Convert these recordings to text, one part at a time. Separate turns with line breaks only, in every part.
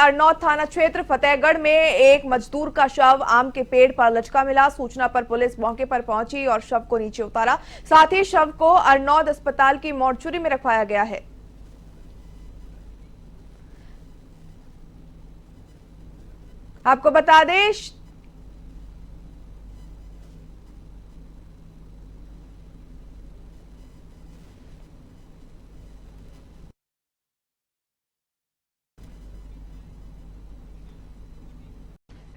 अरनौद थाना क्षेत्र फतेहगढ़ में एक मजदूर का शव आम के पेड़ पर लटका मिला। सूचना पर पुलिस मौके पर पहुंची और शव को नीचे उतारा। साथ ही शव को अरनौद अस्पताल की मोर्चरी में रखवाया गया है। आपको बता दें,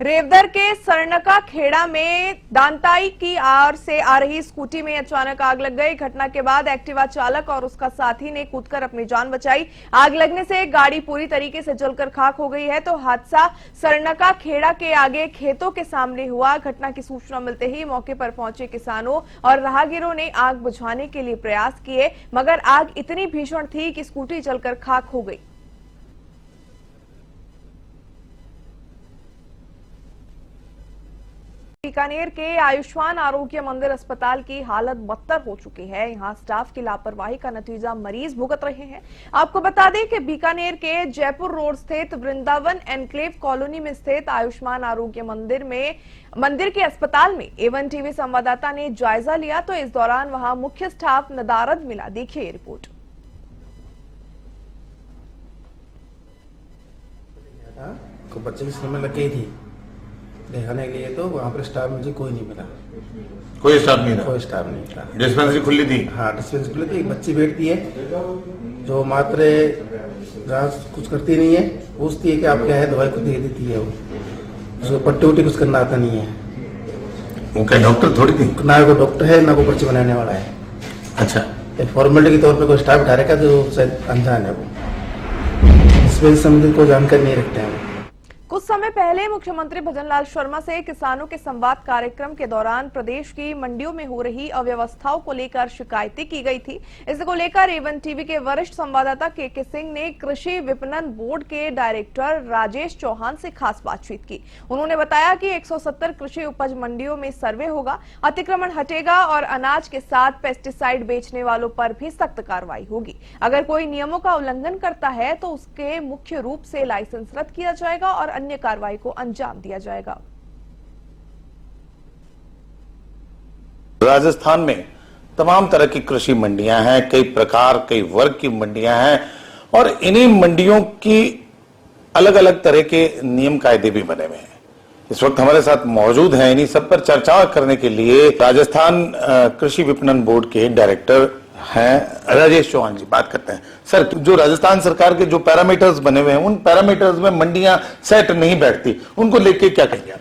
रेवदर के सरनका खेड़ा में दांताई की आर से आ रही स्कूटी में अचानक आग लग गई। घटना के बाद एक्टिवा चालक और उसका साथी ने कूदकर अपनी जान बचाई। आग लगने से गाड़ी पूरी तरीके से जलकर खाक हो गई है। तो हादसा सरनका खेड़ा के आगे खेतों के सामने हुआ। घटना की सूचना मिलते ही मौके पर पहुंचे किसानों और राहगीरों ने आग बुझाने के लिए प्रयास किए, मगर आग इतनी भीषण थी कि स्कूटी जलकर खाक हो गई। बीकानेर के आयुष्मान आरोग्य मंदिर अस्पताल की हालत बदतर हो चुकी है। यहां स्टाफ की लापरवाही का नतीजा मरीज भुगत रहे हैं। आपको बता दें कि बीकानेर के जयपुर रोड स्थित वृंदावन एनक्लेव कॉलोनी में स्थित आयुष्मान आरोग्य मंदिर के अस्पताल में एवन टीवी संवाददाता ने जायजा लिया, तो इस दौरान वहां मुख्य स्टाफ नदारद मिला। देखिए रिपोर्ट।
बच्चे की समय लग गई थी दिखाने के लिए, तो वहाँ पर स्टाफ मुझे कोई नहीं मिला।
कोई स्टाफ नहीं था?
कोई स्टाफ नहीं था।
डिस्पेंसरी खुली थी?
हाँ, डिस्पेंसरी खुली थी। एक बच्ची बैठती है जो मात्र जांच कुछ करती नहीं है, पूछती है कि आप क्या है, दवाई खुद दे देती है। वो उसको पट्टी उट्टी कुछ करना आता नहीं है।
वो क्या डॉक्टर थोड़ी थी?
ना कोई डॉक्टर है, ना कोई पर्ची बनाने वाला है।
अच्छा,
एक फॉर्मेलिटी के तौर पर कोई स्टाफ उठा रखा जो शायद अनजान है। वो डिस्पेंसरी संबंधित कोई जानकारी नहीं रखते हैं।
कुछ समय पहले मुख्यमंत्री भजनलाल शर्मा से किसानों के संवाद कार्यक्रम के दौरान प्रदेश की मंडियों में हो रही अव्यवस्थाओं को लेकर शिकायतें की गई थी। इसको लेकर एवन टीवी के वरिष्ठ संवाददाता के सिंह ने कृषि विपणन बोर्ड के डायरेक्टर राजेश चौहान से खास बातचीत की। उन्होंने बताया कि 170 कृषि उपज मंडियों में सर्वे होगा, अतिक्रमण हटेगा और अनाज के साथ पेस्टिसाइड बेचने वालों पर भी सख्त कार्रवाई होगी। अगर कोई नियमों का उल्लंघन करता है तो उसके मुख्य रूप से लाइसेंस रद्द किया जाएगा और अन्य कार्रवाई को अंजाम दिया जाएगा।
राजस्थान में तमाम तरह की कृषि मंडियां हैं, कई प्रकार कई वर्ग की मंडियां हैं और इन्हीं मंडियों की अलग अलग तरह के नियम कायदे भी बने हुए हैं। इस वक्त हमारे साथ मौजूद हैं इन्हीं सब पर चर्चा करने के लिए राजस्थान कृषि विपणन बोर्ड के डायरेक्टर हैं राजेश चौहान जी। बात करते हैं। सर, जो राजस्थान सरकार के जो पैरामीटर्स बने हुए हैं, उन पैरामीटर्स में मंडियां सेट नहीं बैठती, उनको लेके क्या कहेंगे?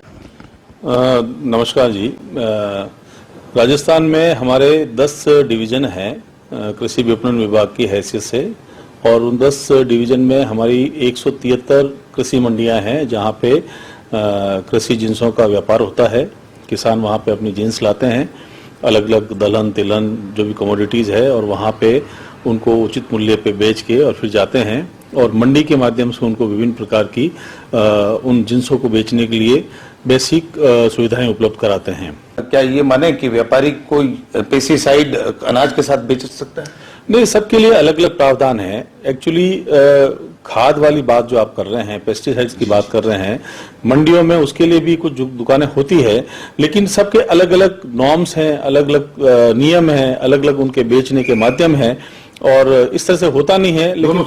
नमस्कार जी। राजस्थान में हमारे 10 डिवीजन हैं कृषि विपणन विभाग की हैसियत से, और उन 10 डिवीजन में हमारी 173 कृषि मंडियां हैं जहां पे कृषि जिन्सों का व्यापार होता है। किसान वहां पे अपनी जिन्स लाते हैं, अलग अलग दलहन तिलहन जो भी कमोडिटीज है, और वहाँ पे उनको उचित मूल्य पे बेच के और फिर जाते हैं और मंडी के माध्यम से उनको विभिन्न प्रकार की उन जिन्सों को बेचने के लिए बेसिक सुविधाएं उपलब्ध कराते हैं।
क्या ये माने कि व्यापारी कोई पेस्टिसाइड अनाज के साथ बेच सकता है?
नहीं, सबके लिए अलग अलग प्रावधान है। एक्चुअली खाद वाली बात जो आप कर रहे हैं, पेस्टिसाइड्स की बात कर रहे हैं, मंडियों में उसके लिए भी कुछ दुकानें होती है, लेकिन सबके अलग अलग नॉर्म्स हैं, अलग अलग नियम हैं, अलग अलग उनके बेचने के माध्यम हैं और इस तरह से होता नहीं है। लेकिन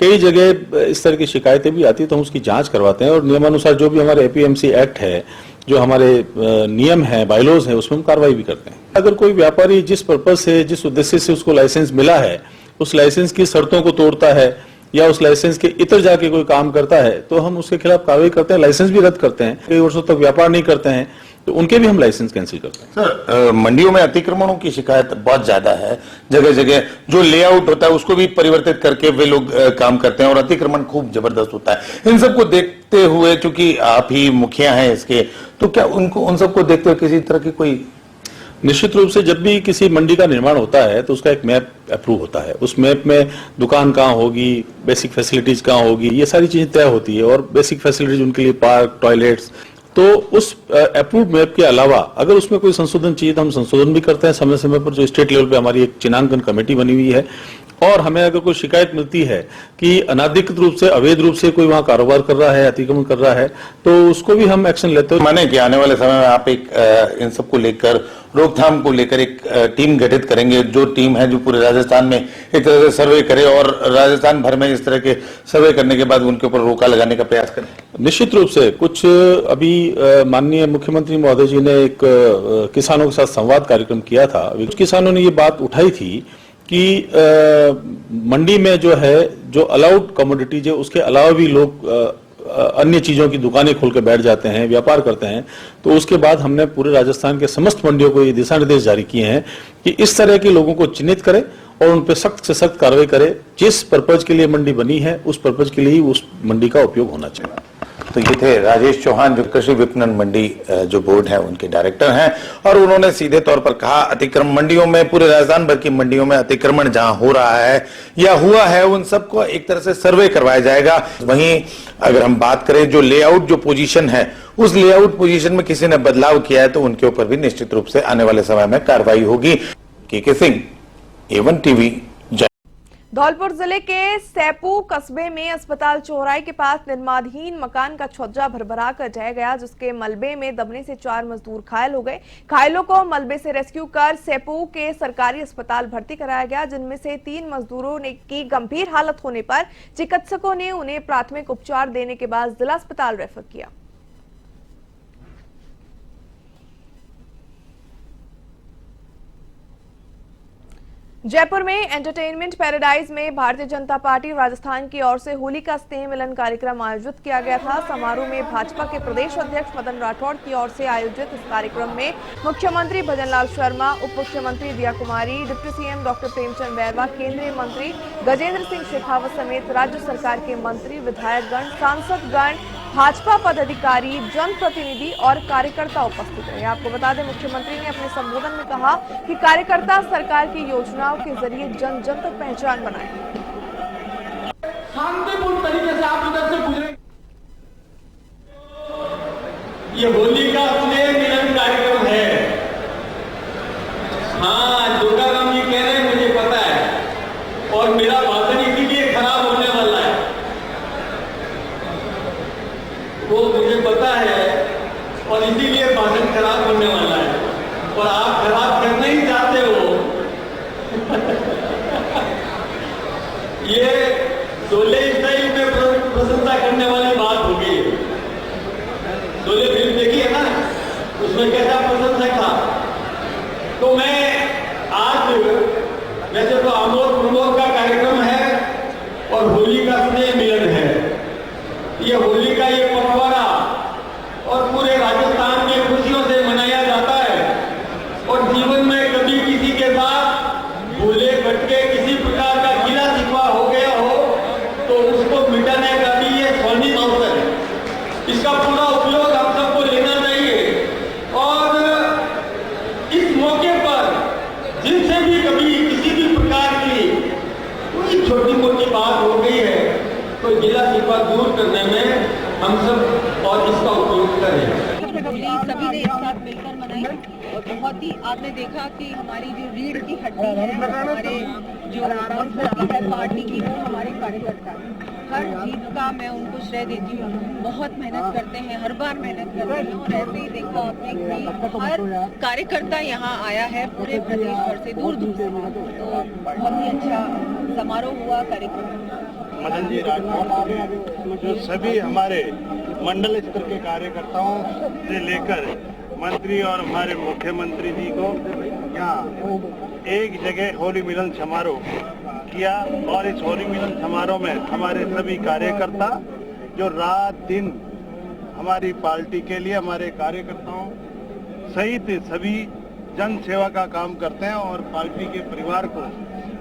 कई जगह इस तरह की शिकायतें भी आती है तो हम उसकी जांच करवाते हैं और नियमानुसार जो भी हमारे एपीएमसी एक्ट है, जो हमारे नियम है, बायलॉज है, उसमें हम कार्रवाई भी करते हैं। अगर कोई व्यापारी जिस पर्पज से, जिस उद्देश्य से उसको लाइसेंस मिला है, उस लाइसेंस की शर्तों को तोड़ता है या उस लाइसेंस के इतर जाके कोई काम करता है तो हम उसके खिलाफ कार्रवाई करते हैं, लाइसेंस भी रद्द करते हैं। कई वर्षों तक व्यापार नहीं करते हैं तो उनके भी हम लाइसेंस कैंसिल करते हैं।
सर, मंडियों में अतिक्रमणों की शिकायत बहुत ज्यादा है। जगह जगह जो लेआउट होता है उसको भी परिवर्तित करके वे लोग काम करते हैं और अतिक्रमण खूब जबरदस्त होता है। इन सबको देखते हुए, चूंकि आप ही मुखिया हैं इसके, तो क्या उन सबको देखते हुए किसी तरह की कोई?
निश्चित रूप से जब भी किसी मंडी का निर्माण होता है तो उसका एक मैप अप्रूव होता है। उस मैप में दुकान कहाँ होगी, बेसिक फैसिलिटीज कहाँ होगी, ये सारी चीजें तय होती है और बेसिक फैसिलिटीज उनके लिए पार्क, टॉयलेट्स। तो उस अप्रूव मैप के अलावा अगर उसमें कोई संशोधन चाहिए तो हम संशोधन भी करते हैं समय समय पर। जो स्टेट लेवल पे हमारी एक चिन्हांकन कमेटी बनी हुई है और हमें अगर कोई शिकायत मिलती है कि अनाधिकृत रूप से, अवैध रूप से कोई वहां कारोबार कर रहा है, अतिक्रमण कर रहा है, तो उसको भी हम एक्शन लेते हैं।
माने कि आने वाले समय में आप एक इन सब को लेकर, रोकथाम को लेकर एक टीम गठित करेंगे, जो टीम है जो पूरे राजस्थान में एक तरह से सर्वे करे और राजस्थान भर में इस तरह के सर्वे करने के बाद उनके ऊपर रोका लगाने का प्रयास करें।
निश्चित रूप से कुछ अभी माननीय मुख्यमंत्री महोदय जी ने एक किसानों के साथ संवाद कार्यक्रम किया था। किसानों ने ये बात उठाई थी कि मंडी में जो है, जो अलाउड कमोडिटीज है, उसके अलावा भी लोग अन्य चीजों की दुकानें खोल के बैठ जाते हैं, व्यापार करते हैं। तो उसके बाद हमने पूरे राजस्थान के समस्त मंडियों को ये दिशा निर्देश जारी किए हैं कि इस तरह के लोगों को चिन्हित करें और उन पर सख्त से सख्त कार्रवाई करें। जिस पर्पज के लिए मंडी बनी है, उस पर्पज के लिए ही उस मंडी का उपयोग होना चाहिए।
तो ये थे राजेश चौहान, जो कृषि विपणन मंडी जो बोर्ड है उनके डायरेक्टर हैं, और उन्होंने सीधे तौर पर कहा अतिक्रमण मंडियों में, पूरे राजस्थान भर की मंडियों में अतिक्रमण जहां हो रहा है या हुआ है, उन सबको एक तरह से सर्वे करवाया जाएगा। वहीं अगर हम बात करें जो लेआउट, जो पोजीशन है, उस लेआउट पोजीशन में किसी ने बदलाव किया है तो उनके ऊपर भी निश्चित रूप से आने वाले समय में कार्रवाई होगी। के सिंह, A1 टीवी।
धौलपुर जिले के सैपू कस्बे में अस्पताल चौराहे के पास निर्माणाधीन मकान का छज्जा भरभरा कर ढह गया, जिसके मलबे में दबने से 4 मजदूर घायल हो गए। घायलों को मलबे से रेस्क्यू कर सैपू के सरकारी अस्पताल भर्ती कराया गया, जिनमें से 3 मजदूरों की गंभीर हालत होने पर चिकित्सकों ने उन्हें प्राथमिक उपचार देने के बाद जिला अस्पताल रेफर किया। जयपुर में एंटरटेनमेंट पैराडाइज में भारतीय जनता पार्टी राजस्थान की ओर से होली का स्नेह मिलन कार्यक्रम आयोजित किया गया था। समारोह में भाजपा के प्रदेश अध्यक्ष मदन राठौड़ की ओर से आयोजित इस कार्यक्रम में मुख्यमंत्री भजनलाल शर्मा, उप मुख्यमंत्री Diya Kumari, deputy CM doctor Premchand Bairwa, केंद्रीय मंत्री गजेंद्र सिंह शेखावत समेत राज्य सरकार के मंत्री, विधायकगण, सांसदगण, भाजपा पदाधिकारी, जनप्रतिनिधि और कार्यकर्ता उपस्थित रहे। आपको बता दें, मुख्यमंत्री ने अपने संबोधन में कहा कि कार्यकर्ता सरकार की योजनाओं के जरिए जन जन तक पहचान बनाए।
शांतिपूर्ण तरीके से आप इधर से गुजरे। ये होली का स्नेह मिलन कार्यक्रम है। हाँ, दुर्गा राम जी कह रहे हैं, मुझे पता है, और मेरा भाषण इसीलिए खराब होने वाला है, वो मुझे पता है, और इसीलिए भाषण खराब होने वाला है, और आप खराब करना ही चाहते हो। ये शोले स्टाइल में प्रशंसा करने वाली बात हो गई है। शोले फिल्म देखी है ना, उसमें कैसा प्रशंसा था। तो मैं आज, वैसे तो आमोद प्रमोद का कार्यक्रम है और होली का स्नेह मिलन है। ये होली का ये पखवाड़ा और पूरे राजस्थान में खुशियों से मनाया जाता है, और जीवन में कभी किसी के साथ भूले भटके किसी प्रकार का गिला शिकवा हो गया हो तो उसको मिटाने का भी ये स्वर्णिम अवसर है। इसका पूरा उपयोग हम सबको लेना चाहिए, और इस मौके पर जिनसे भी कभी किसी भी प्रकार की कोई छोटी मोटी बात हो गई है तो गिला शिकवा दूर करने में हम सब और इसका उपयोग करें।
सभी ने एक साथ मिलकर मनाई, और बहुत ही आपने देखा कि हमारी जो रीढ़ की हड्डी है, हमारे जो मजबूती है पार्टी की, वो हमारे कार्यकर्ता हर जीत का मैं उनको श्रेय देती हूँ। बहुत मेहनत करते हैं, हर बार मेहनत करते हैं, और ऐसे ही देखा आपने कि हर कार्यकर्ता यहाँ आया है पूरे प्रदेश भर से, दूर दूर से। तो बहुत ही अच्छा समारोह हुआ, कार्यक्रम।
मदन जी राठौड़ जो सभी हमारे मंडल स्तर के कार्यकर्ताओं से लेकर मंत्री और हमारे मुख्यमंत्री जी को यहाँ एक जगह होली मिलन समारोह किया, और इस होली मिलन समारोह में हमारे सभी कार्यकर्ता जो रात दिन हमारी पार्टी के लिए, हमारे कार्यकर्ताओं सहित सभी जन सेवा का काम करते हैं, और पार्टी के परिवार को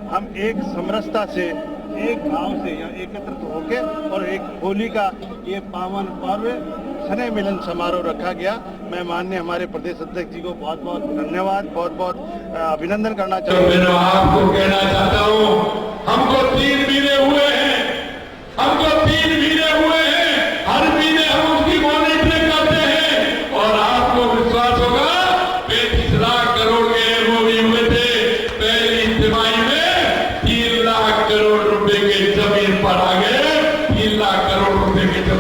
हम एक समरसता से, एक भाव से यहाँ एकत्रित होकर और एक होली का ये पावन पर्व स्नेह मिलन समारोह रखा गया। मैं माननीय हमारे प्रदेश अध्यक्ष जी को बहुत बहुत धन्यवाद, बहुत बहुत अभिनंदन करना चाहता हूँ।
मैं आपको कहना चाहता हूँ, हमको 3 महीने हुए हैं, हमको 3 महीने हुए हैं, हर महीने हम उसकी मॉनिटरिंग करते हैं, और आपको विश्वास होगा 35 लाख करोड़ के MOU हुए थे, पहली तिमाही में 3 लाख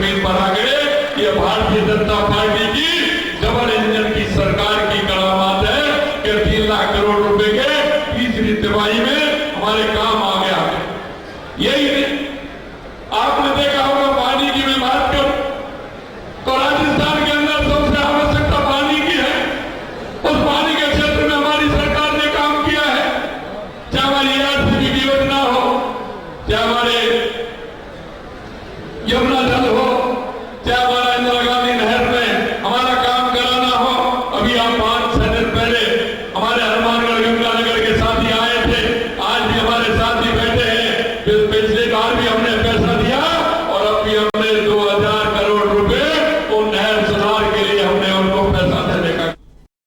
जमीन पर आ गए। ये भारतीय जनता पार्टी की डबल इंजन की सरकार की करामात है कि 3 लाख करोड़ रुपए के तीसरी तिमाही में हमारे काम आ गया। यही नहीं, आपने देखा होगा पानी की मैं बात करूं तो राजस्थान के अंदर सबसे आवश्यकता पानी की है। उस पानी के क्षेत्र में हमारी सरकार ने काम किया है, चाहे हमारी आरसीबी की योजना हो, चाहे हमारे